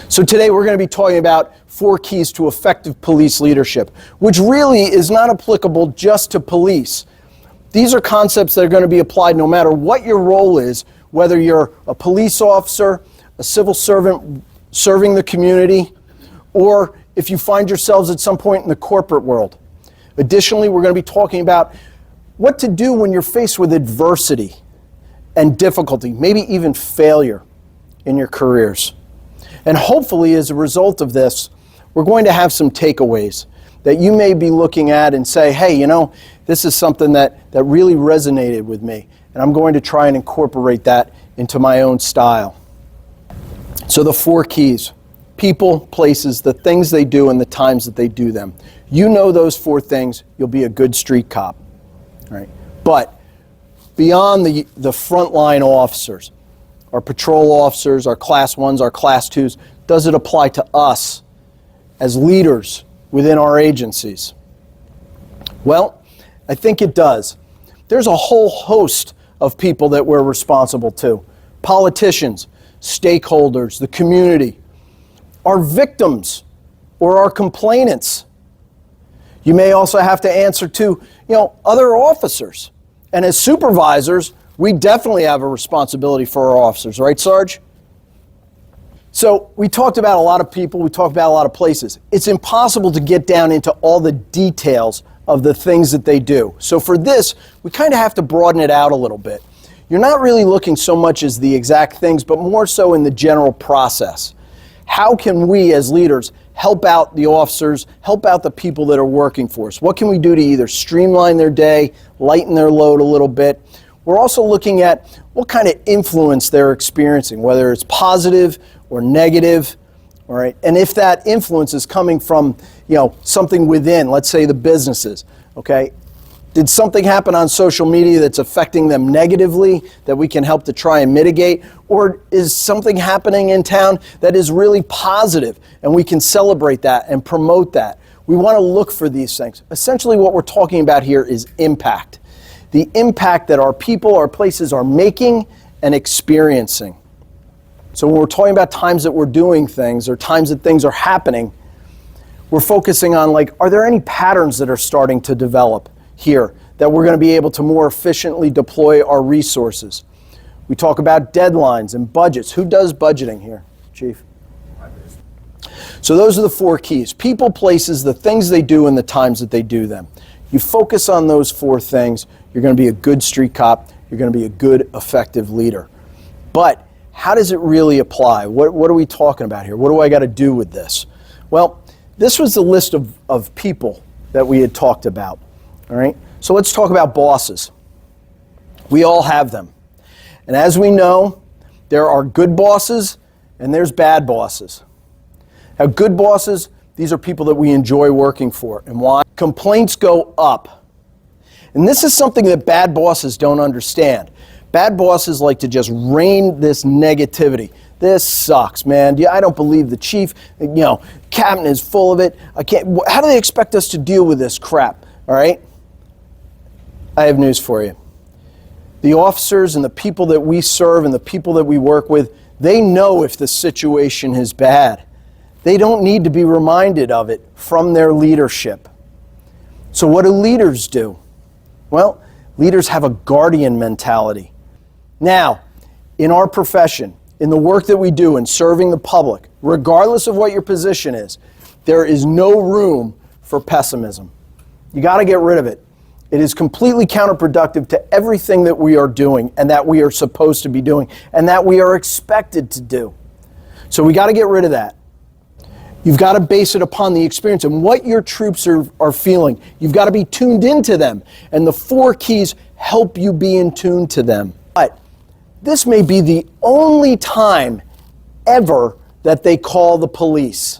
So today we're going to be talking about 4 keys to effective police leadership, which really is not applicable just to police. These are concepts that are going to be applied no matter what your role is, whether you're a police officer, a civil servant serving the community, or if you find yourselves at some point in the corporate world. Additionally, we're going to be talking about what to do when you're faced with adversity and difficulty, maybe even failure in your careers. And hopefully, as a result of this, we're going to have some takeaways that you may be looking at and say, hey, you know, this is something that really resonated with me, and I'm going to try and incorporate that into my own style. So the 4 keys: people, places, the things they do, and the times that they do them. You know those 4 things, you'll be a good street cop. Right? But beyond the frontline officers, our patrol officers, our class 1s, our class 2s, does it apply to us as leaders within our agencies? Well, I think it does. There's a whole host of people that we're responsible to. Politicians, stakeholders, the community, our victims or our complainants. You may also have to answer to, other officers. And as supervisors, we definitely have a responsibility for our officers, right, Sarge? So we talked about a lot of people, we talked about a lot of places. It's impossible to get down into all the details of the things that they do. So for this, we kind of have to broaden it out a little bit. You're not really looking so much as the exact things, but more so in the general process. How can we as leaders help out the officers, help out the people that are working for us? What can we do to either streamline their day, lighten their load a little bit? We're also looking at what kind of influence they're experiencing, whether it's positive or negative, all right? And if that influence is coming from, something within, let's say the businesses, okay? Did something happen on social media that's affecting them negatively that we can help to try and mitigate? Or is something happening in town that is really positive and we can celebrate that and promote that? We want to look for these things. Essentially what we're talking about here is impact. The impact that our people, our places are making and experiencing. So when we're talking about times that we're doing things or times that things are happening, we're focusing on are there any patterns that are starting to develop here that we're going to be able to more efficiently deploy our resources? We talk about deadlines and budgets. Who does budgeting here, Chief? So those are the 4 keys: people, places, the things they do, and the times that they do them. You focus on those 4 things, you're going to be a good street cop, you're going to be a good, effective leader. But how does it really apply? What are we talking about here? What do I got to do with this? Well, this was the list of people that we had talked about. All right, so let's talk about bosses. We all have them. And as we know, there are good bosses and there's bad bosses. Now, good bosses, these are people that we enjoy working for. And why? Complaints go up. And this is something that bad bosses don't understand. Bad bosses like to just rain this negativity. This sucks, man. I don't believe the chief, captain is full of it. How do they expect us to deal with this crap? All right? I have news for you. The officers and the people that we serve and the people that we work with, they know if the situation is bad. They don't need to be reminded of it from their leadership. So what do leaders do? Well, leaders have a guardian mentality. Now, in our profession, in the work that we do in serving the public, regardless of what your position is, there is no room for pessimism. You got to get rid of it. It is completely counterproductive to everything that we are doing and that we are supposed to be doing and that we are expected to do. So we got to get rid of that. You've got to base it upon the experience and what your troops are feeling. You've got to be tuned into them. And the 4 keys help you be in tune to them. But this may be the only time ever that they call the police.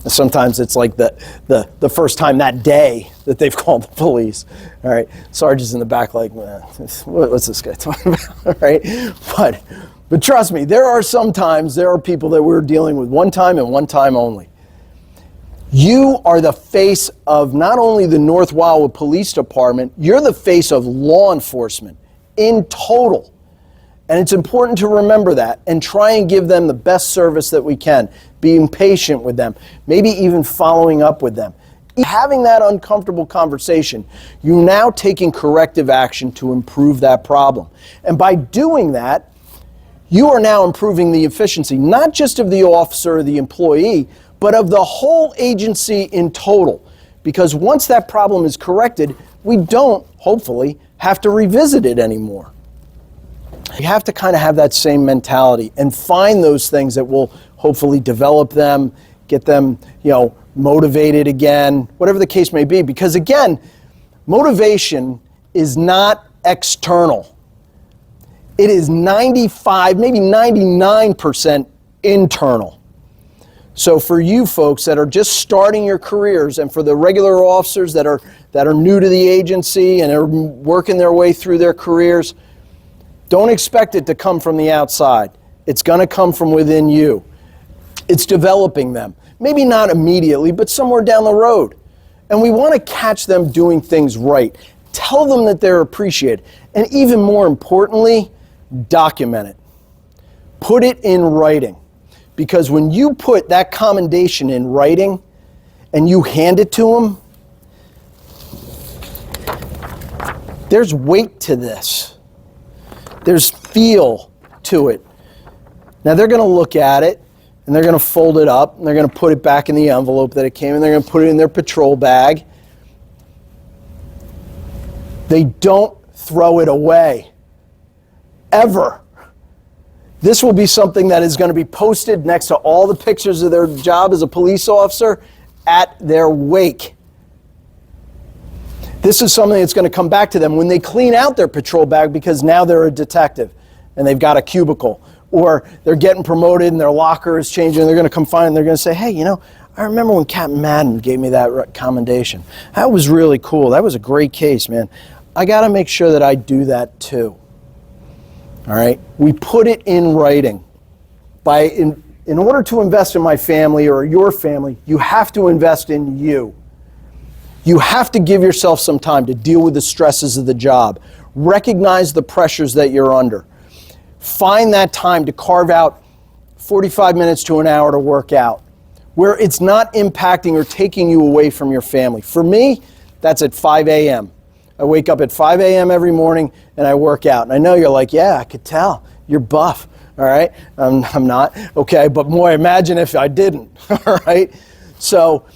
Sometimes it's like the first time that day that they've called the police. All right, Sarge is in the back like, what's this guy talking about? All right, but trust me, there are people that we're dealing with one time and one time only. You are the face of not only the North Wildwood Police Department, you're the face of law enforcement in total. And it's important to remember that and try and give them the best service that we can, being patient with them, maybe even following up with them. Having that uncomfortable conversation, you're now taking corrective action to improve that problem. And by doing that, you are now improving the efficiency, not just of the officer or the employee, but of the whole agency in total. Because once that problem is corrected, we don't, hopefully, have to revisit it anymore. You have to kind of have that same mentality and find those things that will hopefully develop them, get them, motivated again, whatever the case may be. Because again, motivation is not external. It is 95, maybe 99% internal. So for you folks that are just starting your careers, and for the regular officers that are new to the agency and are working their way through their careers, don't expect it to come from the outside. It's going to come from within you. It's developing them. Maybe not immediately, but somewhere down the road. And we want to catch them doing things right. Tell them that they're appreciated. And even more importantly, document it. Put it in writing. Because when you put that commendation in writing and you hand it to them, there's weight to this. There's feel to it. Now they're going to look at it and they're going to fold it up and they're going to put it back in the envelope that it came in. They're going to put it in their patrol bag. They don't throw it away. Ever. This will be something that is going to be posted next to all the pictures of their job as a police officer at their wake. This is something that's going to come back to them when they clean out their patrol bag, because now they're a detective and they've got a cubicle, or they're getting promoted and their locker is changing and they're going to come find and they're going to say, hey, I remember when Captain Madden gave me that commendation. That was really cool. That was a great case, man. I got to make sure that I do too. All right? We put it in writing. In order to invest in my family or your family, you have to invest in you. You have to give yourself some time to deal with the stresses of the job. Recognize the pressures that you're under. Find that time to carve out 45 minutes to an hour to work out, where it's not impacting or taking you away from your family. For me, that's at 5 a.m. I wake up at 5 a.m. every morning and I work out. And I know you're like, yeah, I could tell. You're buff, all right? I'm not, okay, but more, imagine if I didn't, all right? So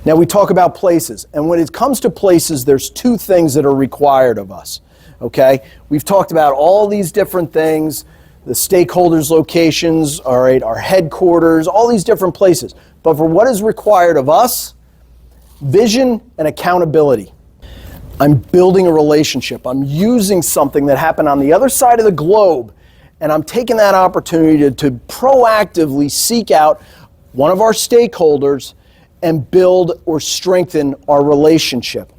now we talk about places. And when it comes to places, there's two things that are required of us, okay? We've talked about all these different things, the stakeholders' locations, all right, our headquarters, all these different places. But for what is required of us, vision and accountability. I'm building a relationship. I'm using something that happened on the other side of the globe, and I'm taking that opportunity to proactively seek out one of our stakeholders and build or strengthen our relationship.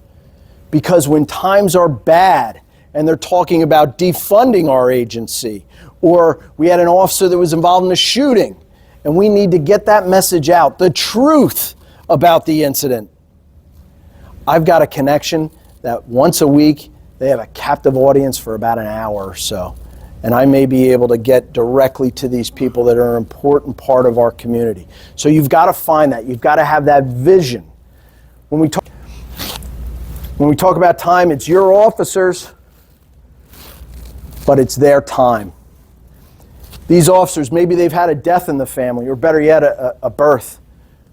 Because when times are bad and they're talking about defunding our agency, or we had an officer that was involved in a shooting and we need to get that message out, the truth about the incident, I've got a connection that once a week they have a captive audience for about an hour or so. And I may be able to get directly to these people that are an important part of our community. So you've got to find that. You've got to have that vision. When we talk about time, it's your officers, but it's their time. These officers, maybe they've had a death in the family, or better yet, a birth.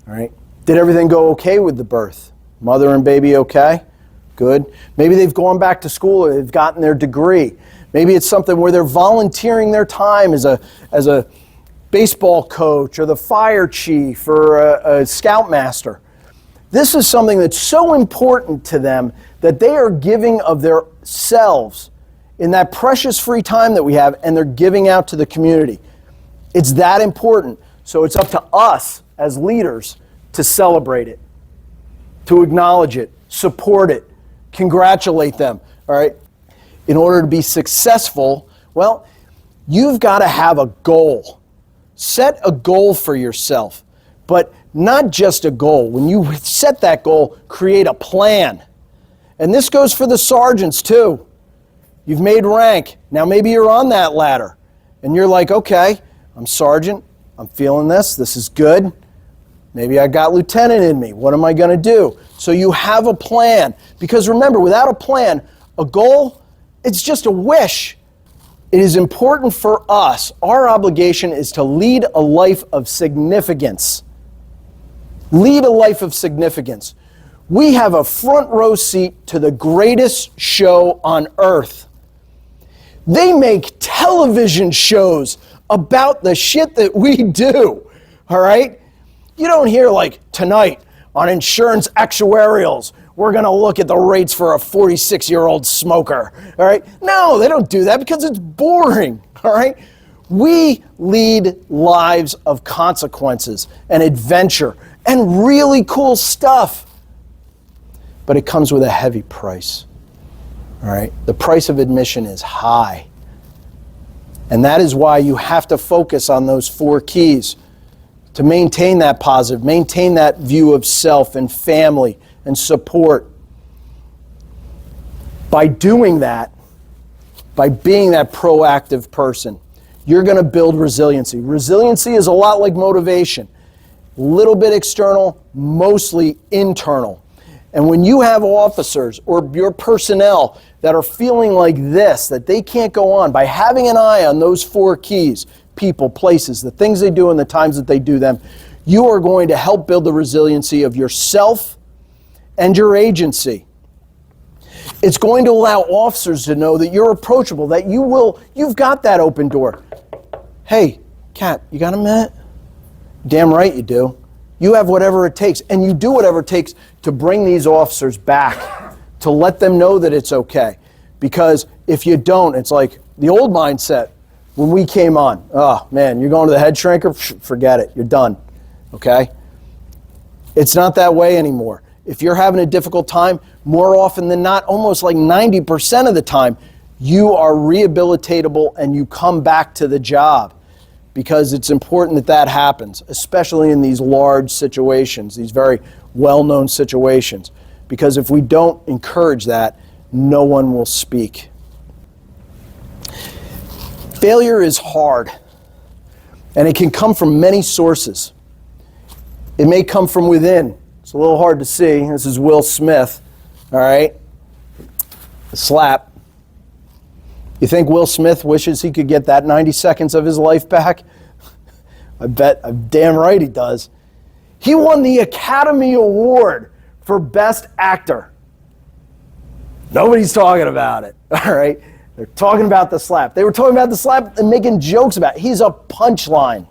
All right? Did everything go okay with the birth? Mother and baby okay? Good. Maybe they've gone back to school or they've gotten their degree. Maybe it's something where they're volunteering their time as a baseball coach or the fire chief or a scoutmaster. This is something that's so important to them that they are giving of their selves in that precious free time that we have, and they're giving out to the community. It's that important. So it's up to us as leaders to celebrate it, to acknowledge it, support it, congratulate them, all right? In order to be successful, well, you've got to have a goal. Set a goal for yourself, but not just a goal. When you set that goal, create a plan. And this goes for the sergeants too. You've made rank. Now maybe you're on that ladder. And you're like, okay, I'm sergeant. I'm feeling this. This is good. Maybe I got lieutenant in me. What am I going to do? So you have a plan. Because remember, without a plan, a goal, it's just a wish. It is important for us. Our obligation is to lead a life of significance. Lead a life of significance. We have a front row seat to the greatest show on earth. They make television shows about the shit that we do, all right? You don't hear like, tonight on Insurance Actuarials, we're going to look at the rates for a 46-year-old smoker, all right? No, they don't do that because it's boring, all right? We lead lives of consequences and adventure and really cool stuff. But it comes with a heavy price, all right? The price of admission is high. And that is why you have to focus on those 4 keys to maintain that positive, maintain that view of self and family and support. By doing that, by being that proactive person, you're going to build resiliency. Resiliency is a lot like motivation. A little bit external, mostly internal. And when you have officers or your personnel that are feeling like this, that they can't go on, by having an eye on those 4 keys, people, places, the things they do and the times that they do them, you are going to help build the resiliency of yourself and your agency. It's going to allow officers to know that you're approachable, that you've got that open door. Hey, Kat, you got a minute? Damn right you do. You have whatever it takes, and you do whatever it takes to bring these officers back, to let them know that it's okay. Because if you don't, it's like the old mindset when we came on. Oh, man, you're going to the head shrinker? Forget it. You're done. Okay? It's not that way anymore. If you're having a difficult time, more often than not, almost like 90% of the time, you are rehabilitatable and you come back to the job. Because it's important that that happens, especially in these large situations, these very well-known situations. Because if we don't encourage that, no one will speak. Failure is hard, and it can come from many sources. It may come from within. It's a little hard to see. This is Will Smith, all right? The slap. You think Will Smith wishes he could get that 90 seconds of his life back? I'm damn right he does. He won the Academy Award for Best Actor. Nobody's talking about it, all right? They're talking about the slap. They were talking about the slap and making jokes about it. He's a punchline,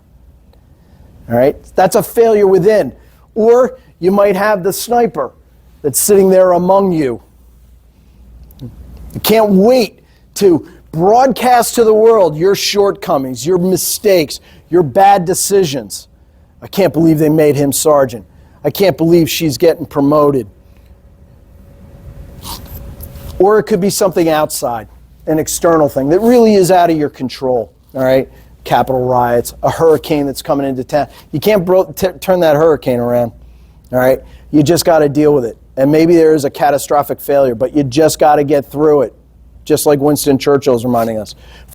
all right? That's a failure within. Or you might have the sniper that's sitting there among you. You can't wait to broadcast to the world your shortcomings, your mistakes, your bad decisions. I can't believe they made him sergeant. I can't believe she's getting promoted. Or it could be something outside, an external thing that really is out of your control, all right? Capitol riots, a hurricane that's coming into town. You can't turn that hurricane around, all right? You just got to deal with it. And maybe there is a catastrophic failure, but you just got to get through it. Just like Winston Churchill's reminding us.